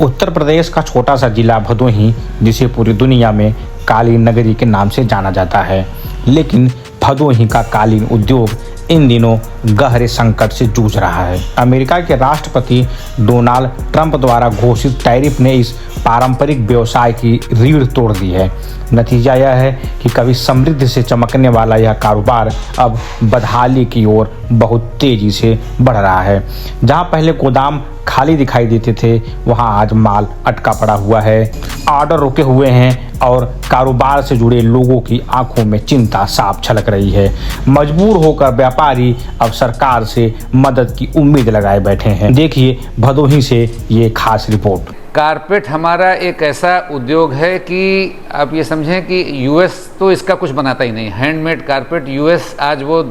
उत्तर प्रदेश का छोटा सा जिला भदोही, जिसे पूरी दुनिया में कालीन नगरी के नाम से जाना जाता है, लेकिन भदोही का कालीन उद्योग इन दिनों गहरे संकट से जूझ रहा है। अमेरिका के राष्ट्रपति डोनाल्ड ट्रंप द्वारा घोषित टैरिफ ने इस पारंपरिक व्यवसाय की रीढ़ तोड़ दी है। नतीजा यह है कि कभी समृद्धि से चमकने वाला यह कारोबार अब बदहाली की ओर बहुत तेजी से बढ़ रहा है। जहां पहले गोदाम खाली दिखाई देते थे, वहां आज माल अटका पड़ा हुआ है, ऑर्डर रुके हुए हैं और कारोबार से जुड़े लोगों की आंखों में चिंता साफ झलक रही है। मजबूर होकर व्यापारी अब सरकार से मदद की उम्मीद लगाए बैठे हैं। देखिए भदोही से ये खास रिपोर्ट। कारपेट हमारा एक ऐसा उद्योग है कि आप ये समझें कि यूएस तो इसका कुछ बनाता ही नहीं। हैंडमेड कारपेट यूएस आज वो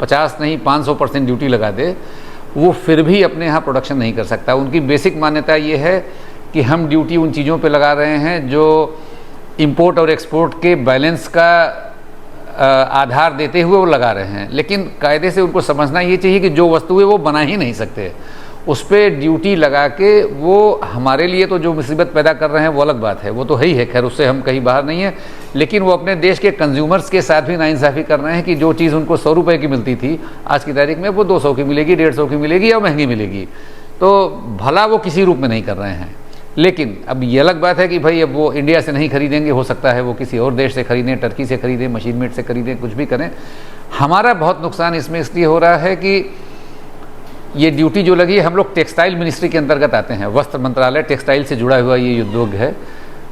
50 नहीं 500% ड्यूटी लगा दे, वो फिर भी अपने यहाँ प्रोडक्शन नहीं कर सकता। उनकी बेसिक मान्यता ये है कि हम ड्यूटी उन चीज़ों पे लगा रहे हैं जो इंपोर्ट और एक्सपोर्ट के बैलेंस का आधार देते हुए वो लगा रहे हैं। लेकिन कायदे से उनको समझना ये चाहिए कि जो वस्तु है वो बना ही नहीं सकते, उस पर ड्यूटी लगा के वो हमारे लिए तो जो मुसीबत पैदा कर रहे हैं वो अलग बात है, वो तो है ही है, खैर उससे हम कहीं बाहर नहीं है। लेकिन वो अपने देश के कंज्यूमर्स के साथ भी नाइंसाफ़ी कर रहे हैं कि जो चीज़ उनको 100 रुपये की मिलती थी आज की तारीख में वो 200 की मिलेगी, 150 की मिलेगी या महंगी मिलेगी। तो भला वो किसी रूप में नहीं कर रहे हैं। लेकिन अब ये अलग बात है कि भाई अब वो इंडिया से नहीं खरीदेंगे, हो सकता है वो किसी और देश से खरीदें, टर्की से खरीदें, मशीन मेड से खरीदें, कुछ भी करें। हमारा बहुत नुकसान इसमें इसलिए हो रहा है कि ये ड्यूटी जो लगी है, हम लोग टेक्सटाइल मिनिस्ट्री के अंतर्गत आते हैं। वस्त्र मंत्रालय टेक्सटाइल से जुड़ा हुआ ये उद्योग है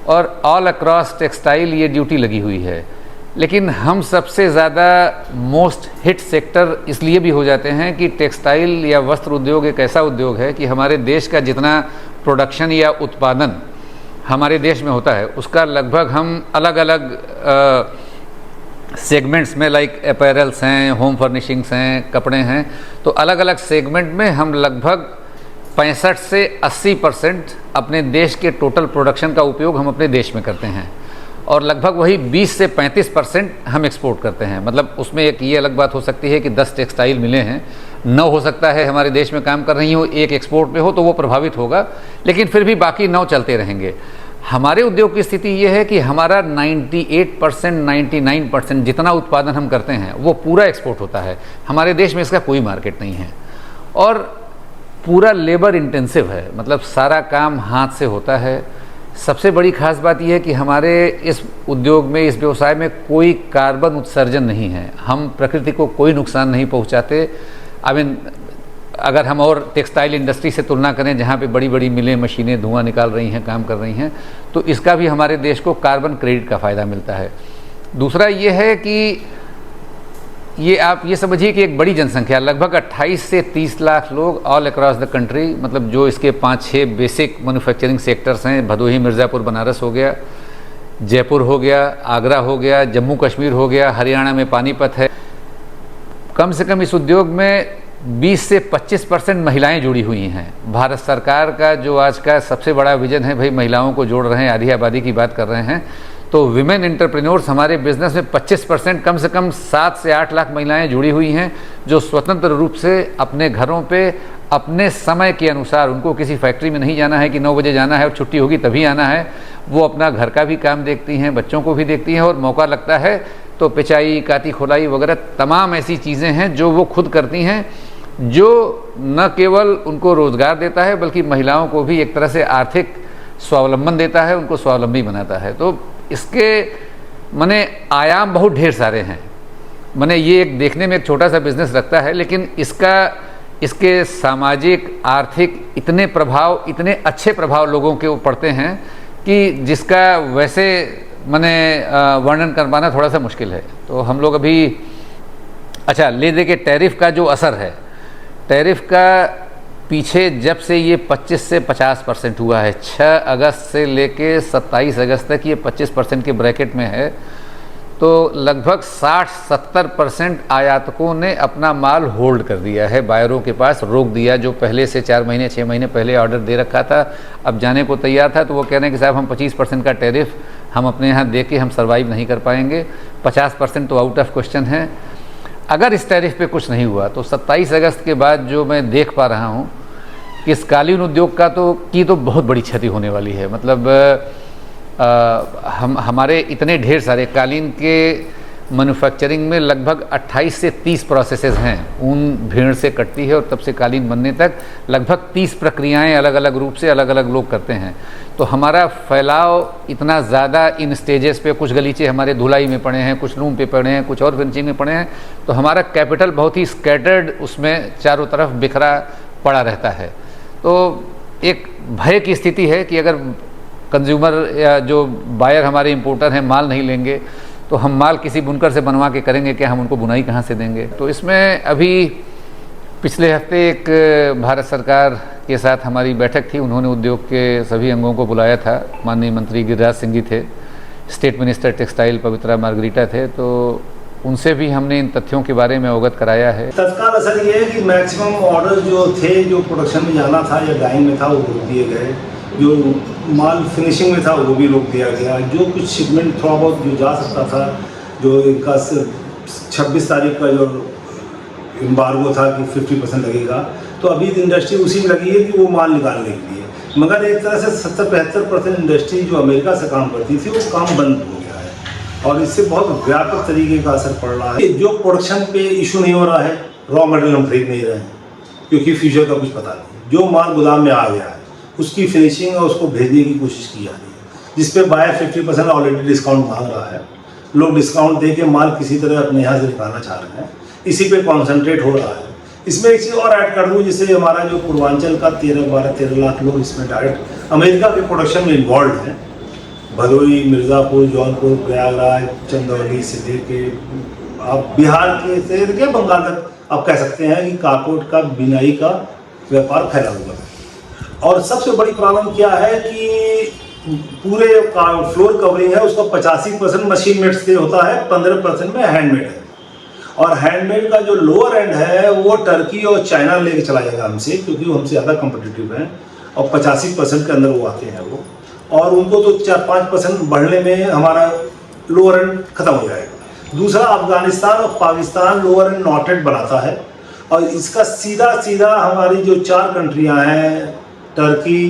और ऑल अक्रॉस टेक्सटाइल ये ड्यूटी लगी हुई है। लेकिन हम सबसे ज़्यादा मोस्ट हिट सेक्टर इसलिए भी हो जाते हैं कि टेक्सटाइल या वस्त्र उद्योग एक ऐसा उद्योग है कि हमारे देश का जितना प्रोडक्शन या उत्पादन हमारे देश में होता है उसका लगभग हम अलग अलग सेगमेंट्स में, लाइक अपैरल्स हैं, होम फर्निशिंग्स हैं, कपड़े हैं, तो अलग अलग सेगमेंट में हम लगभग 65 से 80% अपने देश के टोटल प्रोडक्शन का उपयोग हम अपने देश में करते हैं और लगभग वही 20 से 35% हम एक्सपोर्ट करते हैं। मतलब उसमें एक ये अलग बात हो सकती है कि 10 टेक्सटाइल मिले हैं, 9 हो सकता है हमारे देश में काम कर रही हो, एक एक्सपोर्ट में हो तो वो प्रभावित होगा, लेकिन फिर भी बाकी 9 चलते रहेंगे। हमारे उद्योग की स्थिति ये है कि हमारा 98% 99% जितना उत्पादन हम करते हैं वो पूरा एक्सपोर्ट होता है। हमारे देश में इसका कोई मार्केट नहीं है और पूरा लेबर इंटेंसिव है, मतलब सारा काम हाथ से होता है। सबसे बड़ी खास बात यह है कि हमारे इस उद्योग में, इस व्यवसाय में कोई कार्बन उत्सर्जन नहीं है। हम प्रकृति को कोई नुकसान नहीं पहुंचाते। अगर हम और टेक्सटाइल इंडस्ट्री से तुलना करें जहाँ पे बड़ी बड़ी मिलें, मशीनें धुआं निकाल रही हैं, काम कर रही हैं, तो इसका भी हमारे देश को कार्बन क्रेडिट का फ़ायदा मिलता है। दूसरा ये है कि ये आप ये समझिए कि एक बड़ी जनसंख्या, लगभग 28 से 30 लाख लोग ऑल अक्रॉस द कंट्री, मतलब जो इसके 5-6 बेसिक मैन्युफैक्चरिंग सेक्टर्स हैं, भदोही, मिर्ज़ापुर, बनारस हो गया, जयपुर हो गया, आगरा हो गया, जम्मू कश्मीर हो गया, हरियाणा में पानीपत है। कम से कम इस उद्योग में 20 से 25% महिलाएं जुड़ी हुई हैं। भारत सरकार का जो आज का सबसे बड़ा विजन है, भाई महिलाओं को जोड़ रहे हैं, आधी आबादी की बात कर रहे हैं, तो विमेन एंटरप्रेन्योर्स हमारे बिजनेस में 25%, कम से कम 7 से 8 लाख महिलाएं जुड़ी हुई हैं जो स्वतंत्र रूप से अपने घरों पे अपने समय के अनुसार, उनको किसी फैक्ट्री में नहीं जाना है कि 9 बजे जाना है और छुट्टी होगी तभी आना है, वो अपना घर का भी काम देखती हैं, बच्चों को भी देखती हैं और मौका लगता है तो पिचाई, काती खोलाई वगैरह तमाम ऐसी चीज़ें हैं जो वो खुद करती हैं, जो न केवल उनको रोज़गार देता है बल्कि महिलाओं को भी एक तरह से आर्थिक स्वावलंबन देता है, उनको स्वावलंबी बनाता है। तो इसके माने आयाम बहुत ढेर सारे हैं। माने ये एक देखने में एक छोटा सा बिजनेस लगता है, लेकिन इसके सामाजिक, आर्थिक इतने प्रभाव, इतने अच्छे प्रभाव लोगों के ऊपर पड़ते हैं कि जिसका वैसे माने वर्णन कर पाना थोड़ा सा मुश्किल है। तो हम लोग अभी अच्छा ले दे के टैरिफ का जो असर है, टैरिफ का पीछे जब से ये 25 से 50% हुआ है, 6 अगस्त से लेके 27 अगस्त तक ये 25% के ब्रैकेट में है, तो लगभग 60-70% आयातकों ने अपना माल होल्ड कर दिया है, बायरों के पास रोक दिया। जो पहले से 4 महीने 6 महीने पहले ऑर्डर दे रखा था, अब जाने को तैयार था, तो वो कह रहे हैं कि साहब हम 25% का टैरिफ हम अपने यहाँ दे के हम सर्वाइव नहीं कर पाएंगे, 50% तो आउट ऑफ क्वेश्चन है। अगर इस टैरिफ पे कुछ नहीं हुआ तो 27 अगस्त के बाद जो मैं देख पा रहा हूँ कि इस कालीन उद्योग का तो बहुत बड़ी क्षति होने वाली है। मतलब हमारे इतने ढेर सारे कालीन के मैन्युफैक्चरिंग में लगभग 28 से 30 प्रोसेसेस हैं। ऊन भेड़ से कटती है और तब से कालीन बनने तक लगभग 30 प्रक्रियाएं अलग अलग रूप से अलग अलग लोग करते हैं। तो हमारा फैलाव इतना ज़्यादा इन स्टेजेस पे, कुछ गलीचे हमारे धुलाई में पड़े हैं, कुछ लूम पे पड़े हैं, कुछ और फिनिशिंग में पड़े हैं, तो हमारा कैपिटल बहुत ही स्कैटर्ड उसमें चारों तरफ बिखरा पड़ा रहता है। तो एक भय की स्थिति है कि अगर कंज्यूमर या जो बायर हमारे इंपोर्टर हैं माल नहीं लेंगे तो हम माल किसी बुनकर से बनवा के करेंगे क्या, हम उनको बुनाई कहाँ से देंगे। तो इसमें अभी पिछले हफ्ते एक भारत सरकार के साथ हमारी बैठक थी, उन्होंने उद्योग के सभी अंगों को बुलाया था। माननीय मंत्री गिरिराज सिंह जी थे, स्टेट मिनिस्टर टेक्सटाइल पवित्रा मार्गरीटा थे, तो उनसे भी हमने इन तथ्यों के बारे में अवगत कराया है। तत्काल असर ये है कि मैक्सिमम ऑर्डर जो थे, जो प्रोडक्शन में जाना था या डाइंग में था, वो रोक दिए गए। जो माल फिनिशिंग में था वो भी रोक दिया गया। जो कुछ शिपमेंट थोड़ा बहुत जो जा सकता था, जो इनका 26 तारीख का जो एम्बार्गो था कि 50% लगेगा, तो अभी इंडस्ट्री उसी में लगी है कि वो माल निकालने के लिए। मगर एक तरह से 70-75% इंडस्ट्री जो अमेरिका से काम करती थी वो काम बंद हो गया है और इससे बहुत व्यापक तरीके का असर पड़ रहा है। जो प्रोडक्शन पे इशू नहीं हो रहा है, रॉ मटेरियल हम खरीद नहीं रहे हैं क्योंकि फ्यूचर का कुछ पता नहीं। जो माल गोदाम में आ गया है उसकी फिनिशिंग और उसको भेजने की कोशिश की जा रही है, जिस पे बायर 50% ऑलरेडी डिस्काउंट मांग रहा है। लोग डिस्काउंट दे के माल किसी तरह अपने यहाँ से निकालना चाह रहे हैं, इसी पे कॉन्सेंट्रेट हो रहा है। इसमें एक चीज़ और ऐड कर दूँ, जिससे हमारा जो पूर्वांचल का 13 लाख लोग इसमें डायरेक्ट अमेरिका के प्रोडक्शन में इन्वॉल्व हैं। भदोई, मिर्ज़ापुर, जौनपुर, प्रयागराज, चंदौली से लेके आप बिहार के से लेके बंगाल तक आप कह सकते हैं कि काकोट का बिनाई का व्यापार फैला हुआ है। और सबसे बड़ी प्रॉब्लम क्या है कि पूरे फ्लोर कवरिंग है उसका 85% मशीन मेड से होता है, 15% में हैंडमेड है। और हैंडमेड का जो लोअर एंड है वो टर्की और चाइना लेके चला जाएगा हमसे, क्योंकि वो हमसे ज़्यादा कम्पिटिटिव हैं और 85% के अंदर वो आते हैं वो, और उनको तो 4-5% बढ़ने में हमारा लोअर एंड ख़त्म हो जाएगा। दूसरा, अफगानिस्तान और पाकिस्तान लोअर एंड नॉटेड बनाता है और इसका सीधा हमारी जो 4 कंट्रियाँ हैं, टर्की,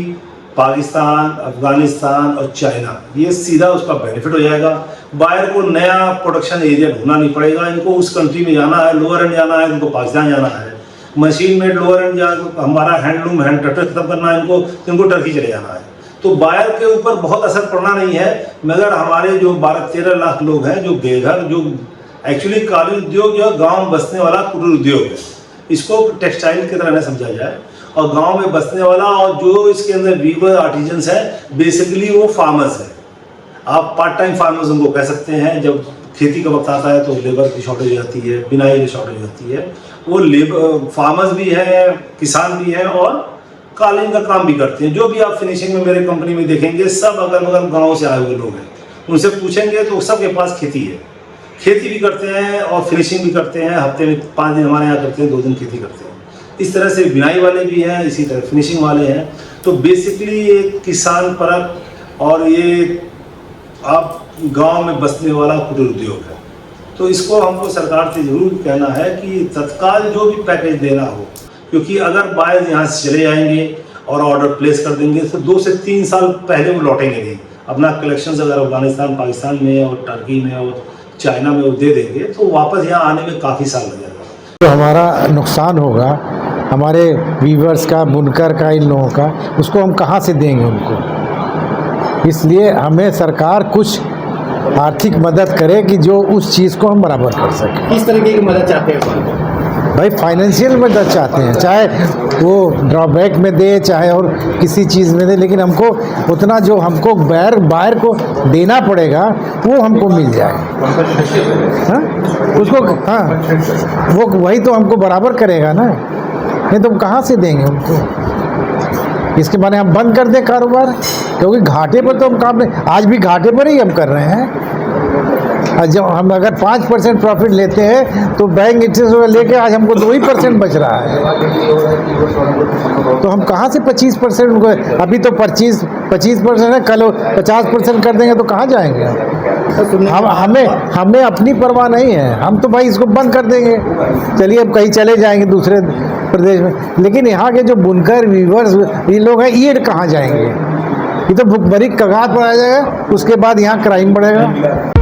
पाकिस्तान, अफगानिस्तान और चाइना, ये सीधा उसका बेनिफिट हो जाएगा। बायर को नया प्रोडक्शन एरिया ढूंढना नहीं पड़ेगा, इनको उस कंट्री में जाना है, लोअर एंड जाना है, इनको पाकिस्तान जाना है। मशीन मेड लोअर एंड हमारा हैंडलूम हैंड ट्रैक्टर खत्म करना है, इनको टर्की चले जाना है। तो बायर के ऊपर बहुत असर पड़ना नहीं है, मगर हमारे जो 12-13 लाख लोग हैं जो बेघर, जो एक्चुअली कालीन उद्योग जो गाँव में बसने वाला कुटीर उद्योग है, इसको टेक्सटाइल की तरह न समझा जाए। और गांव में बसने वाला और जो इसके अंदर वीवर आर्टिजन्स है, बेसिकली वो फार्मर्स हैं। आप पार्ट टाइम फार्मर्स उनको कह सकते हैं। जब खेती का वक्त आता है तो लेबर की शॉर्टेज आती है, बिनाई की शॉर्टेज आती है, वो लेबर फार्मर्स भी हैं, किसान भी हैं और कालीन का काम भी करते हैं। जो भी आप फिनिशिंग में मेरे कंपनी में देखेंगे सब अगल बगल गाँव से आए हुए लोग हैं। उनसे पूछेंगे तो सबके पास खेती है, खेती भी करते हैं और फिनिशिंग भी करते हैं। हफ्ते में 5 दिन हमारे यहाँ करते हैं, 2 दिन खेती करते हैं। इस तरह से बिनाई वाले भी हैं, इसी तरह फिनिशिंग वाले हैं। तो बेसिकली ये किसान परक और ये आप गांव में बसने वाला कुटीर उद्योग है। तो इसको हमको सरकार से ज़रूर कहना है कि तत्काल जो भी पैकेज देना हो, क्योंकि अगर बायर्स यहाँ से चले जाएंगे और ऑर्डर प्लेस कर देंगे तो 2 से 3 साल पहले वो लौटेंगे नहीं। अपना कलेक्शंस अगर अफगानिस्तान, पाकिस्तान में और टर्की में और चाइना में वो दे देंगे तो वापस यहाँ आने में काफ़ी साल लग जाएगा। जो हमारा नुकसान होगा हमारे वीवर्स का, बुनकर का, इन लोगों का, उसको हम कहाँ से देंगे उनको। इसलिए हमें सरकार कुछ आर्थिक मदद करे कि जो उस चीज़ को हम बराबर कर सकें। किस तरीके की मदद चाहते हैं भाई? फाइनेंशियल मदद चाहते हैं, चाहे वो ड्रॉबैक में दे, चाहे और किसी चीज़ में दे, लेकिन हमको उतना जो हमको बायर को देना पड़ेगा वो हमको मिल जाए। हाँ उसको, हाँ वो वही तो हमको बराबर करेगा ना, नहीं तो हम कहाँ से देंगे उनको। इसके माने हम बंद कर दें कारोबार, क्योंकि घाटे पर तो हम काम नहीं, आज भी घाटे पर ही हम कर रहे हैं। जब हम अगर 5% प्रॉफिट लेते हैं तो बैंक इंटरेस्ट लेके आज हमको 2% बच रहा है, तो हम कहाँ से 25% उनको, अभी तो 25% है, कल 50% कर देंगे तो कहाँ जाएंगे हम? हमें अपनी परवाह नहीं है, हम तो भाई इसको बंद कर देंगे। चलिए अब कहीं चले जाएंगे दूसरे प्रदेश में, लेकिन यहाँ के जो बुनकर वीवर्स ये लोग हैं, ये कहाँ जाएंगे? ये तो भुखमरी कगार पर आ जाएगा, उसके बाद यहाँ क्राइम बढ़ेगा।